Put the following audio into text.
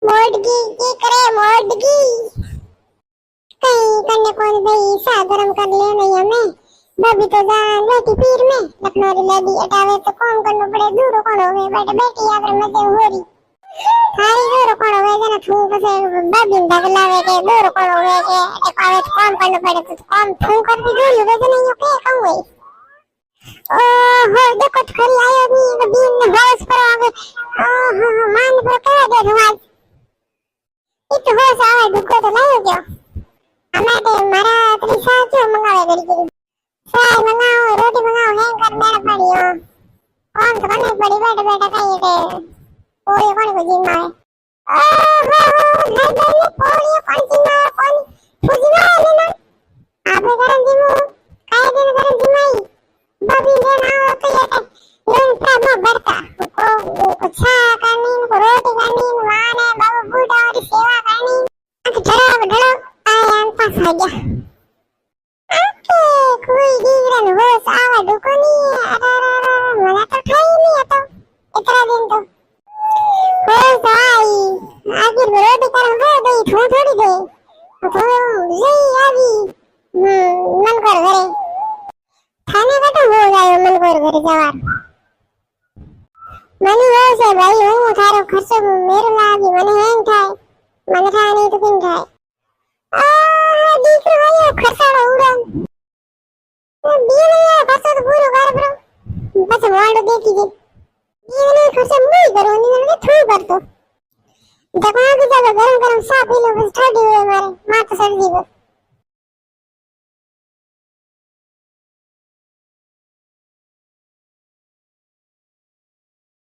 मोडगी की करे मोडगी कहीं करने कौन भाई सा गरम कर ले नहीं हमें बबी तो जान बेटी पीर में लखनऊ लेडी हटावे तो कौन करना पड़े दूर कौन होवे बेटे बेटी आगर में दे होरी हारी दूर कौन होवे जना थू कसे बबी दगलावे के दूर कौन होवे के एक आवे तो कौन करना पड़े तो कौन थू कर दी दूर होवे तो नहीं के कहूं भाई ओहो देखो तो खरी आयो नी बीन हाउस पर आगे ओहो मान पर कह दे रुमाल इत होश आवे दुको तो लायो क्यों हमारे मारा त्रिशा क्यों मंगावे गड़ी चाय मंगाओ रोटी मंगाओ हैंग कर देना पड़ी हो कौन तो करने पड़ी बैठे बैठे कहीं के पोड़ी कौन को जिम्मा है ओहो घर घर में पोड़ी कौन जिम्मा है कौन फुजिमा है लेना आपे करन जिम्मा काय दिन करन जिम्माई बबी लेना हो तो ये लोन प्रभु बढ़ता को छा करनी को रोटी करनी माने बाबू बूढ़ा और सेवा करनी अंत ढड़ो ढड़ो आया पास आ गया कोई दीगरन होश आवा दुको नहीं अरे मना तो खाई नहीं है तो इतना दिन तो होश आई आगे रोटी कर हो गई थोड़ी गई तो यही अभी मन कर घरे खाने का तो हो जाए मन कर घरे जवार मनी होश है भाई हूँ थारो खर्चो मेरे लागी मने हैंग थाय मने थाय नहीं तो किन थाय દીકરો આયો ખરસાડો ઉડો બીને ખર્ચો તો પૂરો કર બ્રો પછી વાડો દેખી દે બીને ખર્ચો મુઈ કરો ની ને થુઈ કરતો દવા કે ગરમ ગરમ સા પી લો બસ ઠંડી હોય મારે માથે સડી ગયો